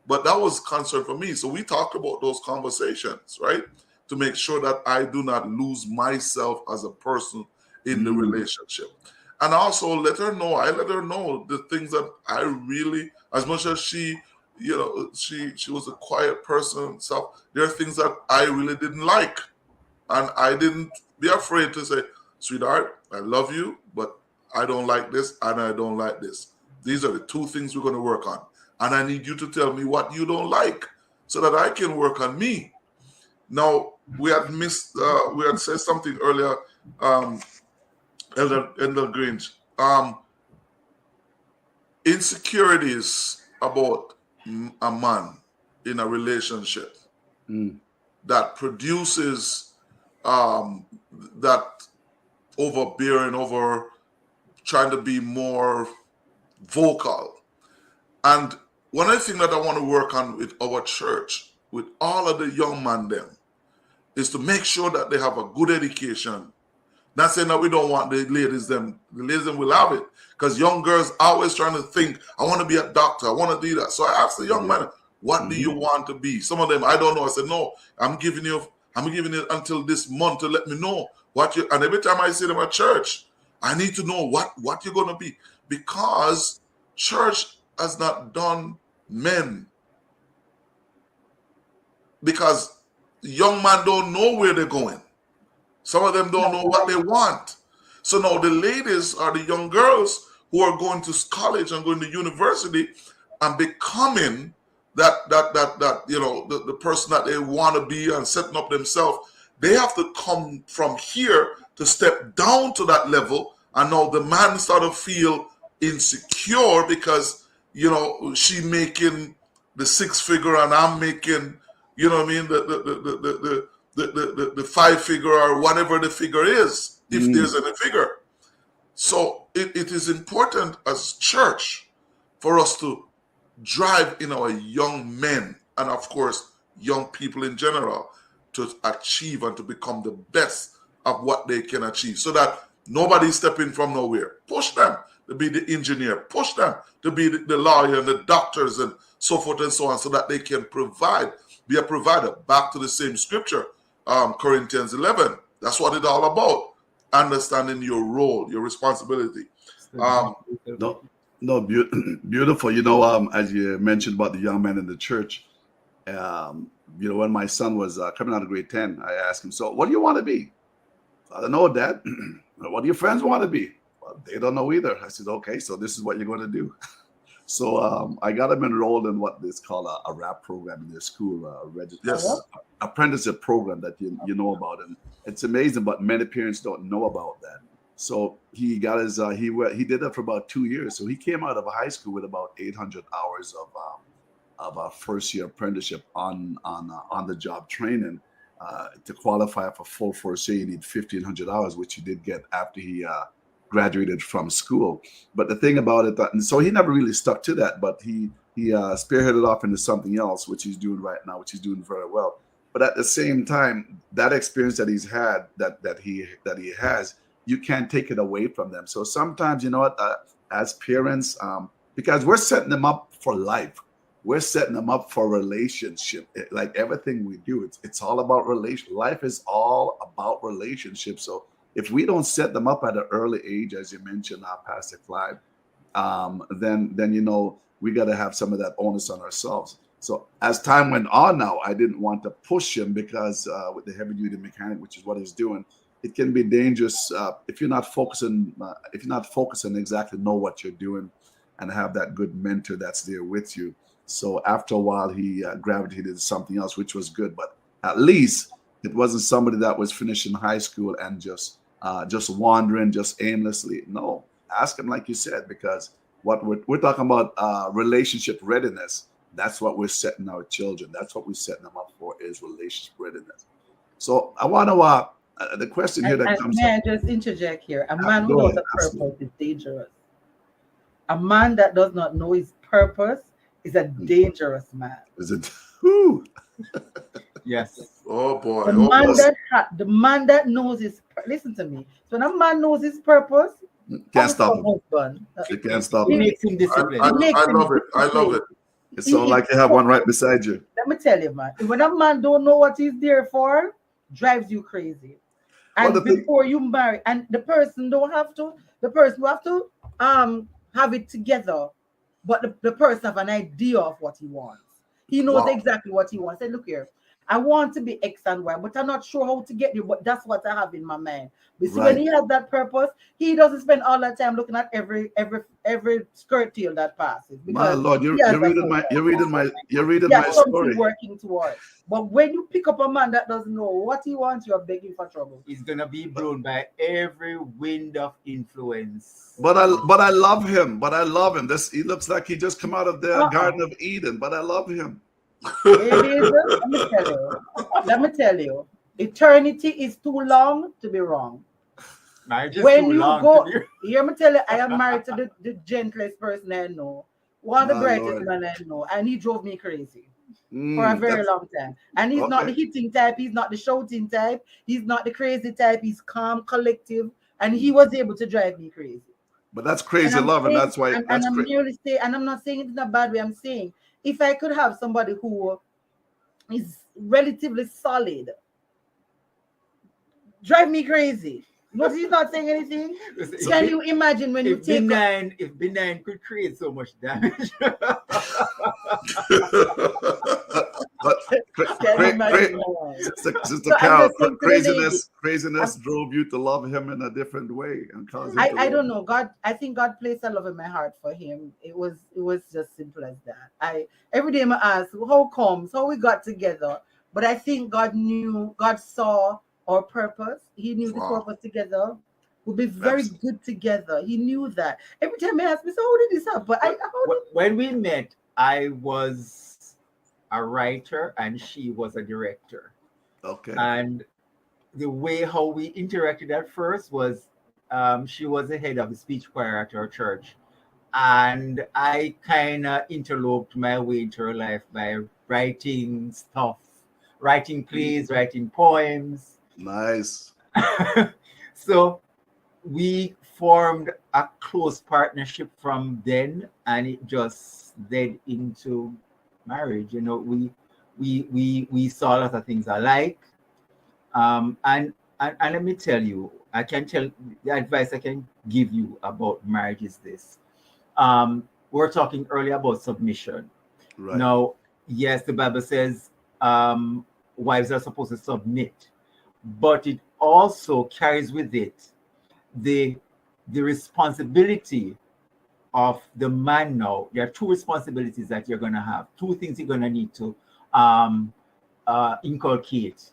But that was concern for me. So we talked about those conversations, right? To make sure that I do not lose myself as a person in the relationship. And also I let her know the things that I really, as much as she was a quiet person and stuff, there are things that I really didn't like. And I didn't be afraid to say, sweetheart, I love you, but I don't like this and I don't like this. These are the two things we're going to work on. And I need you to tell me what you don't like so that I can work on me. Now, we had said something earlier, Elder Grange. Insecurities about a man in a relationship that produces that overbearing, over trying to be more vocal. And one of the things that I want to work on with our church, with all of the young men them, is to make sure that they have a good education. Not saying that we don't want the ladies them will have it, because young girls always trying to think, I want to be a doctor, I want to do that. So I asked the young man, what do you want to be? Some of them, I don't know. I said, no, I'm giving you until this month to let me know what you, and every time I see them at church, I need to know what you're going to be, because church has not done men, because young men don't know where they're going. Some of them don't know what they want. So now the ladies are the young girls who are going to college and going to university and becoming the person that they want to be and setting up themselves. They have to come from here to step down to that level. And now the man start to feel insecure because, she making the six figure and I'm making, the 5 figure or whatever the figure is, if there's any figure. So it is important as church for us to drive in our young men and of course young people in general to achieve and to become the best of what they can achieve, so that nobody's stepping from nowhere. Push them to be the engineer, push them to be the lawyer and the doctors and so forth and so on, so that they can be a provider. Back to the same scripture, Corinthians 11. That's what it's all about. Understanding your role, your responsibility. Beautiful. As you mentioned about the young men in the church, when my son was coming out of grade 10, I asked him, so what do you want to be? I don't know, Dad. What do your friends want to be? Well, they don't know either. I said, okay, so this is what you're going to do. So I got him enrolled in what is called a RAP program in their school, apprenticeship program that you know about, and it's amazing, but many parents don't know about that. So he got his he did that for about 2 years. So he came out of high school with about 800 hours of a first year apprenticeship on the job training. To qualify for full first year, you need 1,500 hours, which he did get after he graduated from school. But the thing about it, and so he never really stuck to that, but he spearheaded off into something else, which he's doing right now, which he's doing very well. But at the same time, that experience that he's had, that he has, you can't take it away from them. So sometimes, as parents, because we're setting them up for life, we're setting them up for relationship. Like everything we do, it's all about relation. Life is all about relationships. So if we don't set them up at an early age, as you mentioned, Pastor Clyde, then we got to have some of that onus on ourselves. So as time went on, now I didn't want to push him because with the heavy duty mechanic, which is what he's doing, it can be dangerous if you're not focusing. If you're not focusing exactly know what you're doing, and have that good mentor that's there with you. So after a while, he gravitated to something else, which was good. But at least it wasn't somebody that was finishing high school and just wandering, just aimlessly. No, ask him like you said, because what we're talking about relationship readiness. That's what we're setting our children. That's what we're setting them up for, is relationship readiness. So I want to the question here that comes up. May I just interject here? A man without a purpose is dangerous. A man that does not know his purpose is a dangerous man. Is it? Whew. Yes. Oh boy. The Oh man boy. that knows his listen to me. So when a man knows his purpose, Can't stop him. husband. You can't stop It him. makes him disciplined. It makes I him love it. I love disciplined. it. It's all like you have one right beside you. Let me tell you, man. When a man don't know what he's there for, drives you crazy. Well, And the thing- before you marry, and the person will have to have it together, but the person have an idea of what he wants. He knows Wow. exactly what he wants. Say, look here, I want to be X and Y, but I'm not sure how to get there. But that's what I have in my mind. But see, when Right. he has that purpose, he doesn't spend all that time looking at every skirt tail that passes. My Because Lord, he you're has a reading purpose. you're reading Yeah, my something story. working towards. But when you pick up a man that doesn't know what he wants, you're begging for trouble. He's gonna be blown by every wind of influence. But I love him. But I love him. He looks like he just come out of the Garden of Eden. But I love him. Baby, let me tell you, eternity is too long to be wrong. Marriage is When too you long go, to be- hear me tell you, I am married to the gentlest person I know, one of the My brightest Lord. men I know, and he drove me crazy for a very That's- long time. And he's not the okay. hitting type, he's not the shouting type, he's not the crazy type, he's calm, collective, and he was able to drive me crazy. But that's And crazy I'm love, and saying, that's why and that's I'm crazy. merely saying, and I'm not saying it in a bad way. I'm saying if I could have somebody who is relatively solid, drive me crazy. Notice he's not saying anything. Listen, Can you imagine when you if take benign could create so much damage. But Can you imagine? Sister So I'm Carol, just saying to the lady, craziness drove you to love him in a different way and caused you to I love don't him. know. God, I think God placed a love in my heart for him. It was just simple as that. Every day I ask, how we got together. But I think God saw our purpose. He knew the Wow. purpose together would be very good together. He knew that. Every time I ask me, so how did this happen? When we met, I was a writer and she was a director. Okay. And the way how we interacted at first was she was the head of the speech choir at our church. And I kind of interloped my way into her life by writing stuff, writing plays, writing poems. Nice. So we formed a close partnership from then, and it just led into marriage. You know, we saw a lot of things alike. And let me tell you, I can tell the advice I can give you about marriage is this. We're talking earlier about submission. Right. Now, yes, the Bible says wives are supposed to submit, but it also carries with it the responsibility of the man. Now there are two responsibilities that you're going to have, two things you're going to need to inculcate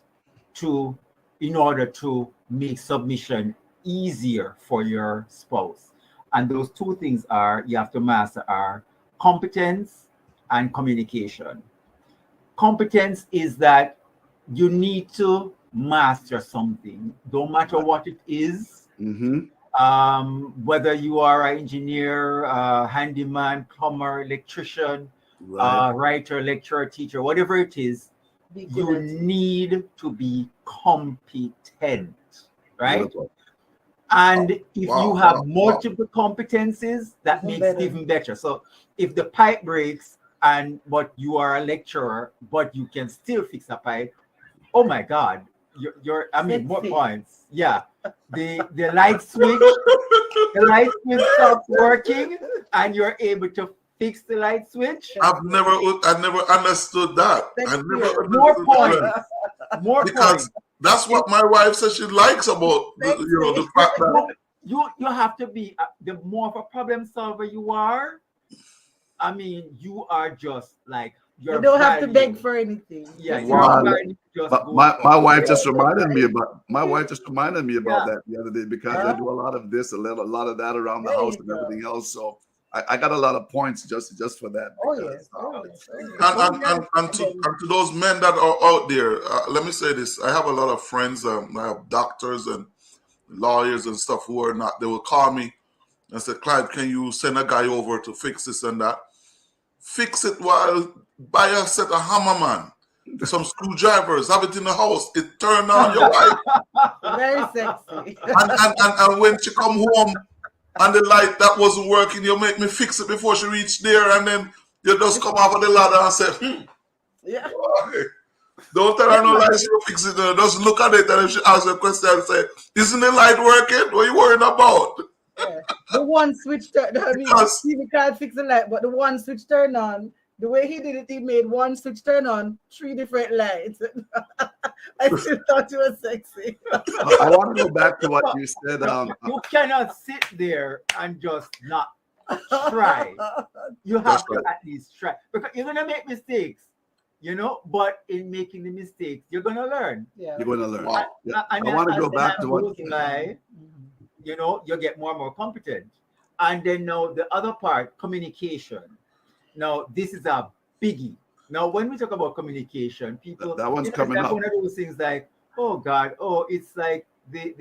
in order to make submission easier for your spouse. And those two things are, you have to master, are competence and communication. Competence is that you need to master something, no matter what it is. Whether you are an engineer, handyman, plumber, electrician, writer, lecturer, teacher, whatever it is, you need to be competent, right? Beautiful. And if you have multiple competencies, that makes it even better. So if the pipe breaks but you are a lecturer, but you can still fix a pipe, oh my God, you're I mean, what points? Yeah. The light switch stops working and you're able to fix the light switch. I've never understood that. More points. More because points. That's what my wife says she likes about the fact that you have to be the more of a problem solver you are. I mean, you are just like you don't have to beg for anything. Yeah, but my wife just reminded me about that the other day, because I do a lot of this, a lot of that around the house and everything else. So I got a lot of points just for that. And to those men that are out there, let me say this: I have a lot of friends. I have doctors and lawyers and stuff who are not. They will call me and say, "Clyde, can you send a guy over to fix this and that?" fix it while buy a set of hammer, man. Some screwdrivers, have it in the house. It turn on your wife. Very sexy. And when she come home and the light that wasn't working, you make me fix it before she reach there, and then you just come off of the ladder and say, Yeah. okay. Don't tell her no lies, you fix it. Just look at it, and if she asks a question and say, isn't the light working? What are you worrying about? Yeah. The one switch turn. I mean, Stevie can't fix the light, but the one switch turn on. The way he did it, he made one switch turn on 3 different lights. I still thought you were sexy. I want to go back to what you said. You cannot sit there and just not try. You have to at least try, because you're gonna make mistakes, you know. But in making the mistakes, you're gonna learn. Yeah. You're going to learn. Wow. Yeah. And I want to go back to what. You know, you get more and more competent. And then now the other part, communication. Now, this is a biggie. Now, when we talk about communication, people, that one's coming up. One of those things like, oh God, oh, it's like the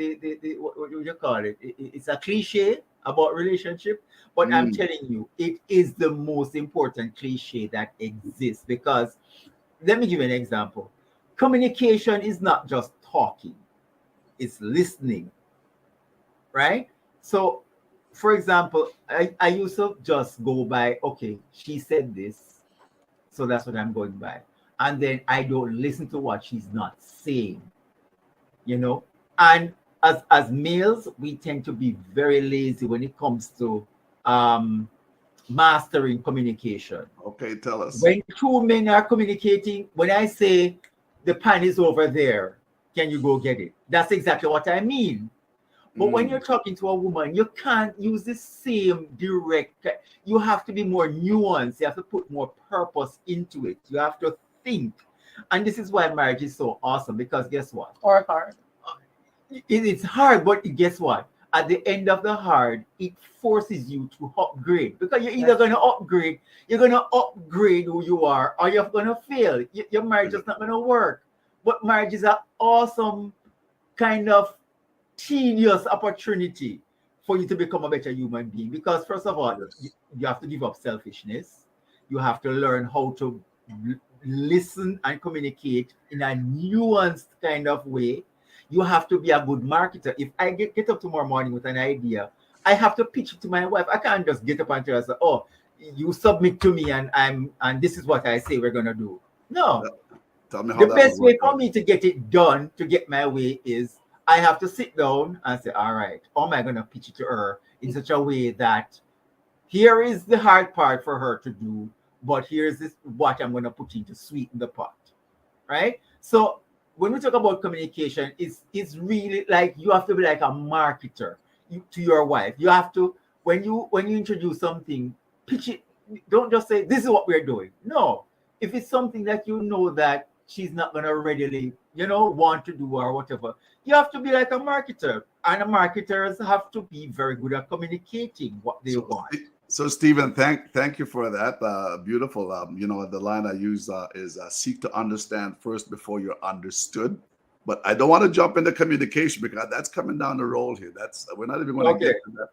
what do you call it? It's a cliche about relationship, but I'm telling you, it is the most important cliche that exists. Because let me give you an example. Communication is not just talking, it's listening, right? So, for example, I used to just go by, okay, she said this, so that's what I'm going by. And then I don't listen to what she's not saying, you know? And as males, we tend to be very lazy when it comes to mastering communication. Okay, tell us. When 2 men are communicating, when I say the pan is over there, can you go get it? That's exactly what I mean. But when you're talking to a woman, you can't use the same direct. You have to be more nuanced. You have to put more purpose into it. You have to think. And this is why marriage is so awesome, because guess what? Or hard. It's hard, but guess what? At the end of the hard, it forces you to upgrade, because you're either going to upgrade, who you are, or you're going to fail. Your marriage is not going to work. But marriage is an awesome kind of tedious opportunity for you to become a better human being, because first of all, you have to give up selfishness. You have to learn how to listen and communicate in a nuanced kind of way. You have to be a good marketer. If I get up tomorrow morning with an idea, I have to pitch it to my wife. I can't just get up and tell her, say, oh, you submit to me and this is what I say we're gonna do. No. Tell me how the best way for me to get it done, to get my way, is I have to sit down and say, all right, how am I going to pitch it to her in such a way that here is the hard part for her to do, but here's what I'm going to put in to sweeten the pot, right? So when we talk about communication, it's really like you have to be like a marketer to your wife. You have to, when you introduce something, pitch it. Don't just say, this is what we're doing. No. If it's something that you know that she's not going to readily, want to do or whatever, you have to be like a marketer. And marketers have to be very good at communicating what they want. So, Stephen, thank you for that. Beautiful. The line I use is seek to understand first before you're understood. But I don't want to jump into communication, because that's coming down the road here. We're not even going to get to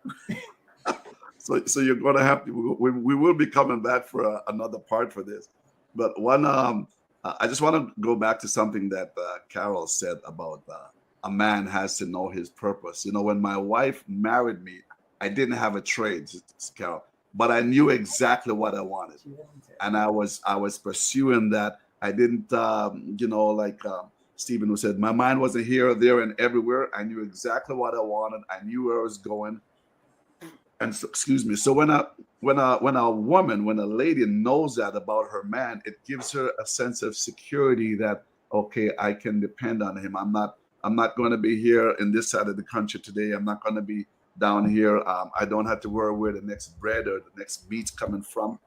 that. So you're going to have to. We will be coming back for another part for this. But one, I just want to go back to something that Carol said about a man has to know his purpose. When my wife married me, I didn't have a trade, Carol, but I knew exactly what I wanted, and I was pursuing that. I didn't, like Stephen who said, my mind wasn't here, there, and everywhere. I knew exactly what I wanted. I knew where I was going. And so, excuse me. So when a lady knows that about her man, it gives her a sense of security that, okay, I can depend on him. I'm not going to be here in this side of the country today. I'm not going to be down here. I don't have to worry where the next bread or the next meat's coming from.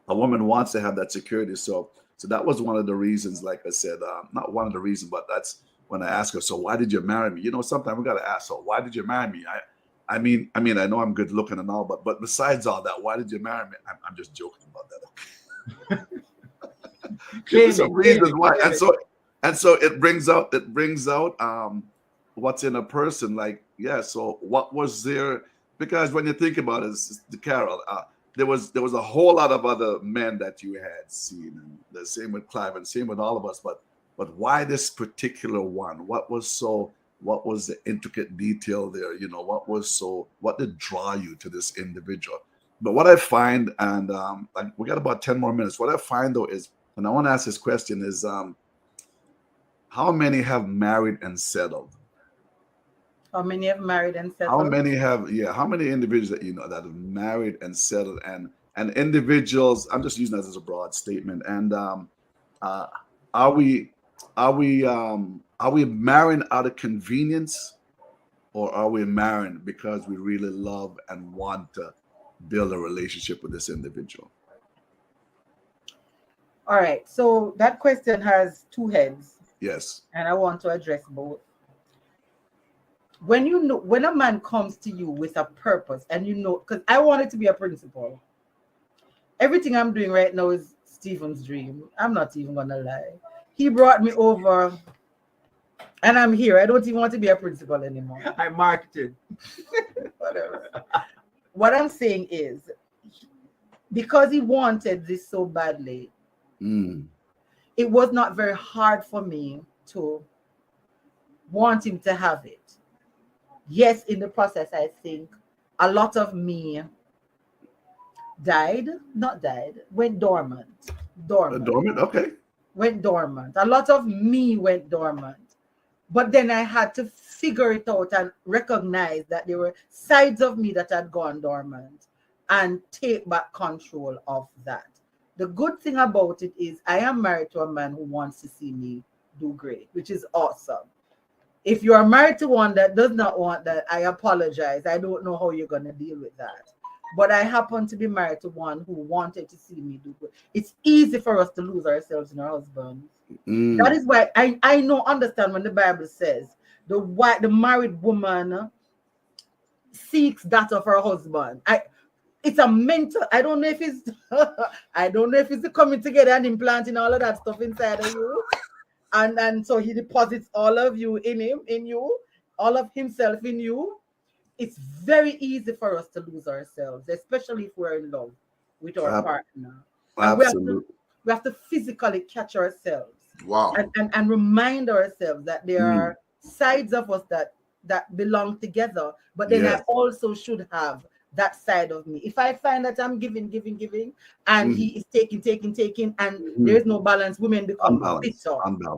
A woman wants to have that security. So that was one of the reasons, like I said, not one of the reasons, but that's when I asked her, so why did you marry me? Sometimes we got to ask, so why did you marry me? I mean, I know I'm good looking and all, but besides all that, why did you marry me? I'm just joking about that. There's some reasons why, and so it brings out what's in a person. Like, yeah. So what was there? Because when you think about it, Carol, there was a whole lot of other men that you had seen, and the same with Clive, and same with all of us. But why this particular one? What was the intricate detail there? You know, what did draw you to this individual? But what I find, and we got about 10 more minutes. What I find though is, and I want to ask this question is, how many have married and settled? How many have married and settled? How many individuals that you know that have married and settled, and individuals, I'm just using that as a broad statement. And are we marrying out of convenience, or are we marrying because we really love and want to build a relationship with this individual? All right, so that question has two heads. Yes. And I want to address both. When a man comes to you with a purpose, and because I want it to be a principle. Everything I'm doing right now is Stephen's dream. I'm not even gonna lie. He brought me over, and I'm here. I don't even want to be a principal anymore. I marketed. Whatever. What I'm saying is, because he wanted this so badly, it was not very hard for me to want him to have it. Yes, in the process, I think a lot of me went dormant. Dormant, okay. Went dormant. A lot of me went dormant. But then I had to figure it out and recognize that there were sides of me that had gone dormant and take back control of that. The good thing about it is I am married to a man who wants to see me do great, which is awesome. If you are married to one that does not want that, I apologize. I don't know how you're going to deal with that. But I happen to be married to one who wanted to see me do good. It's easy for us to lose ourselves in our husbands. That is why I understand when the Bible says the married woman seeks that of her husband. It's a mental. I don't know if it's the coming together and implanting all of that stuff inside of you. And so he deposits all of you in you, all of himself in you. It's very easy for us to lose ourselves, especially if we're in love with our partner. Absolutely. We have to physically catch ourselves. Wow. And remind ourselves that there are sides of us that belong together, but then I also should have that side of me. If I find that I'm giving, and he is taking, and there's no balance, women become bitter.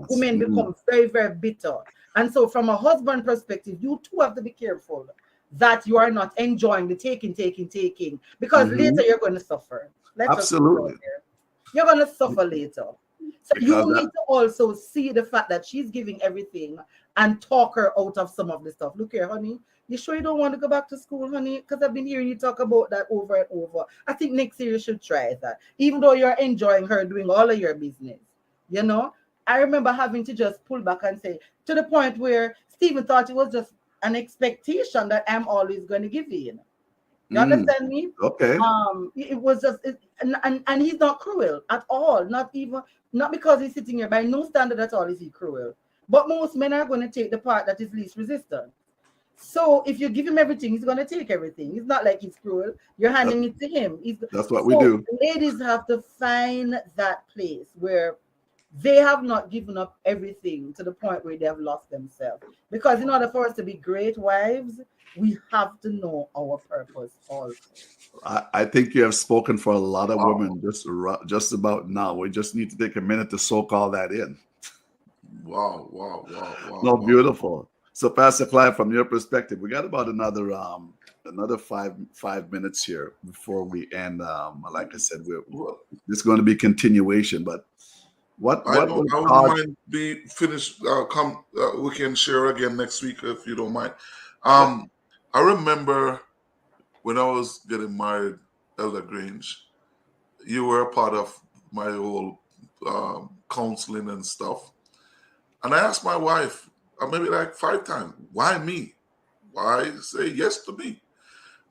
Women become very, very bitter. And so from a husband perspective, you too have to be careful that you are not enjoying the taking, because later you're going to suffer. Absolutely. You're going to suffer later. So you need to also see the fact that she's giving everything and talk her out of some of the stuff. Look here, honey. You sure you don't want to go back to school, honey? Because I've been hearing you talk about that over and over. I think next year you should try that. Even though you're enjoying her doing all of your business. You know? I remember having to just pull back and say, to the point where Stephen thought it was just an expectation that I'm always going to give in. You understand me? Okay. It was just, and he's not cruel at all. Not because he's sitting here. By no standard at all is he cruel. But most men are going to take the part that is least resistant. So if you give him everything, he's going to take everything. It's not like he's cruel. You're handing it to him. That's what we do. Ladies have to find that place where they have not given up everything to the point where they have lost themselves. Because in order for us to be great wives, we have to know our purpose also. I think you have spoken for a lot of women just about now. We just need to take a minute to soak all that in. Wow. No, beautiful. So Pastor Clive, from your perspective, we got about another 5 minutes here before we end. Like I said, this is going to be continuation, but I don't mind be finished. We can share again next week if you don't mind. I remember when I was getting married, Elder Grange, you were a part of my whole counseling and stuff. And I asked my wife, maybe like 5 times, why me? Why say yes to me?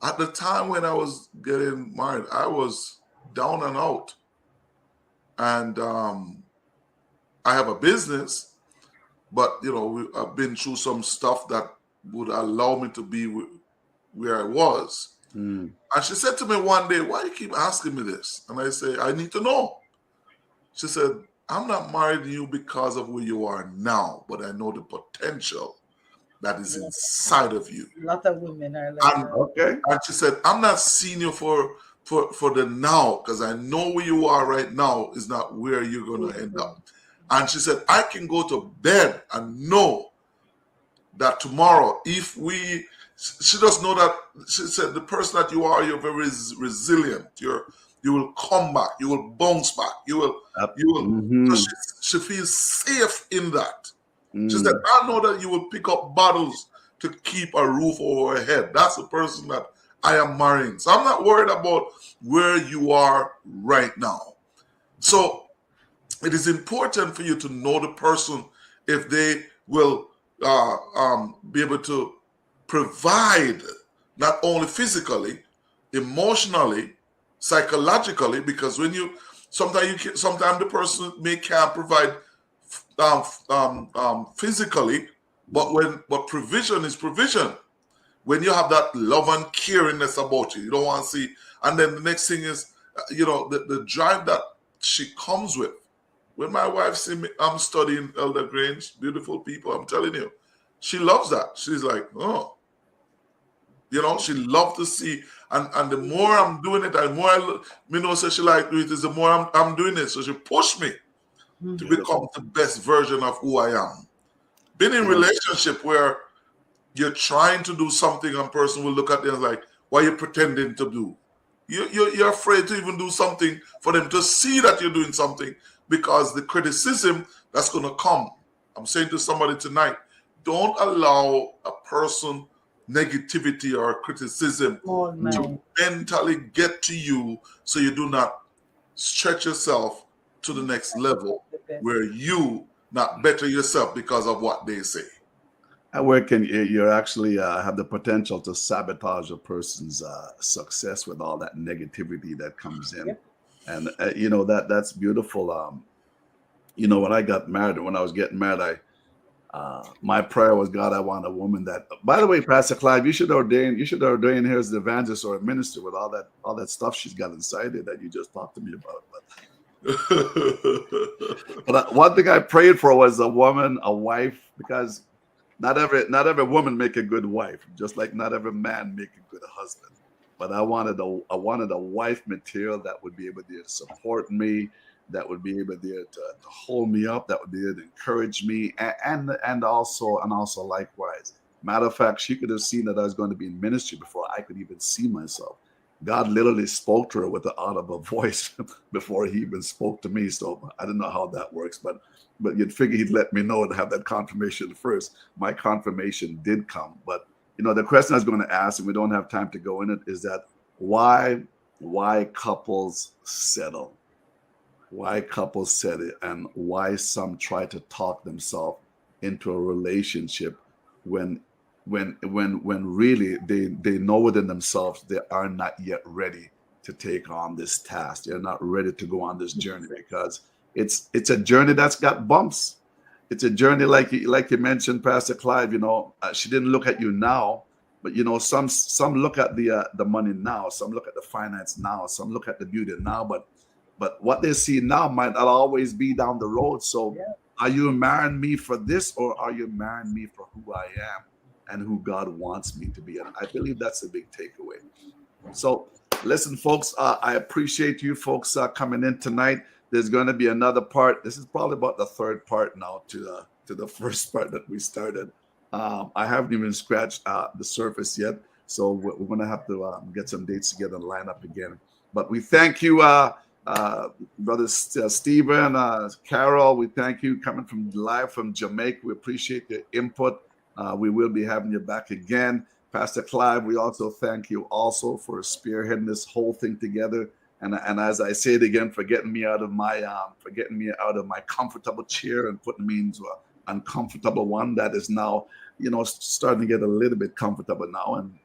At the time when I was getting married, I was down and out. And I have a business, but I've been through some stuff that would allow me to be where I was. Mm. And she said to me one day, why you keep asking me this? And I say, I need to know. She said, I'm not married to you because of where you are now, but I know the potential that is inside of you. A lot of women are like And, that. Okay. and she said, I'm not seeing you for the now, because I know where you are right now is not where you're going to end up. And she said, I can go to bed and know that tomorrow, if we, she does know that, she said, the person that you are, you're very resilient. You will come back. You will bounce back. You will. Mm-hmm. So she feels safe in that. She said, Mm. I know that you will pick up bottles to keep a roof over her head. That's the person that I am marrying. So I'm not worried about where you are right now. So it is important for you to know the person if they will be able to provide not only physically, emotionally, psychologically, because when you sometimes the person can't provide physically, but provision is provision. When you have that love and caringness about you don't want to see. And then the next thing is, the drive that she comes with. When my wife see me, I'm studying Elder Grange, beautiful people, I'm telling you, she loves that. She's like, oh, she loves to see. And the more I'm doing it, and more so she like do it, is the more I'm doing it. So she pushed me to become the best version of who I am. Been in relationship where you're trying to do something and person will look at you and like, what are you pretending to do? You're afraid to even do something for them to see that you're doing something because the criticism that's going to come. I'm saying to somebody tonight, don't allow a person negativity or criticism to mentally get to you so you do not stretch yourself to the next level where you not better yourself because of what they say. And where can you actually have the potential to sabotage a person's success with all that negativity that comes in? Yep. And that's beautiful. When I got married, when I was getting married, my prayer was, God, I want a woman that. By the way, Pastor Clive, you should ordain her as the evangelist or a minister with all that stuff she's got inside it that you just talked to me about. But one thing I prayed for was a woman, a wife, because not every woman make a good wife, just like not every man make a good husband. But I wanted a wife material that would be able to support me, that would be able to hold me up, that would be able to encourage me, and also likewise. Matter of fact, she could have seen that I was going to be in ministry before I could even see myself. God literally spoke to her with the audible voice before he even spoke to me. So I don't know how that works, but you'd figure he'd let me know and have that confirmation first. My confirmation did come. But the question I was going to ask, and we don't have time to go in it, is that why couples settle? Why couples settle, and why some try to talk themselves into a relationship when really they know within themselves they are not yet ready to take on this task. They're not ready to go on this journey because it's a journey that's got bumps. It's a journey like you mentioned, Pastor Clive. She didn't look at you now, but some look at the money now, some look at the finance now, some look at the beauty now, but what they see now might not always be down the road. So are you marrying me for this, or are you marrying me for who I am and who God wants me to be? And I believe that's a big takeaway. So listen, folks, I appreciate you folks coming in tonight. There's going to be another part. This is probably about the third part now to the first part that we started. I haven't even scratched the surface yet. So we're going to have to get some dates together and line up again. But we thank you, Brother Stephen, Carol. We thank you coming live from Jamaica. We appreciate your input. We will be having you back again. Pastor Clive, we also thank you also for spearheading this whole thing together. And as I say it again, for getting me out of my comfortable chair and putting me into an uncomfortable one that is now, starting to get a little bit comfortable now. And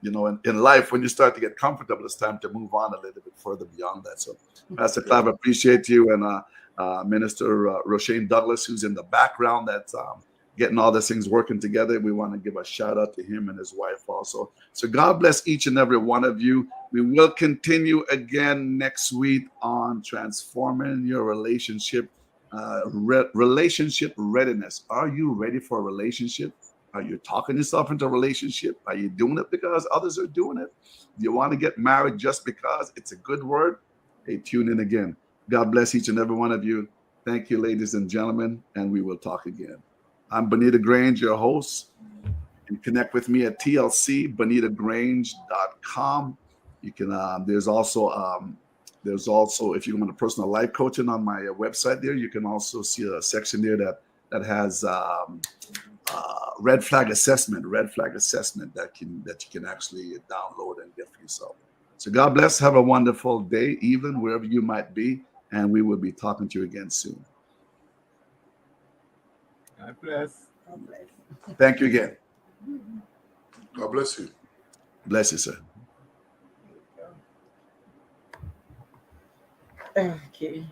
in life, when you start to get comfortable, it's time to move on a little bit further beyond that. So, Pastor Clive, I appreciate you, and Minister Roshane Douglas, who's in the background, that's getting all these things working together. We want to give a shout out to him and his wife also. So God bless each and every one of you. We will continue again next week on transforming your relationship, relationship readiness. Are you ready for a relationship? Are you talking yourself into a relationship? Are you doing it because others are doing it? Do you want to get married just because it's a good word? Hey, tune in again. God bless each and every one of you. Thank you, ladies and gentlemen, and we will talk again. I'm Bonitto Grange, your host. You can connect with me at tlcbonittogrange.com. You can there's also if you want a personal life coaching on my website there, you can also see a section there that has red flag assessment that you can actually download and get for yourself. So God bless. Have a wonderful day, even wherever you might be, and we will be talking to you again soon. God bless. God bless. Thank you again. God bless you. Bless you, sir. Okay.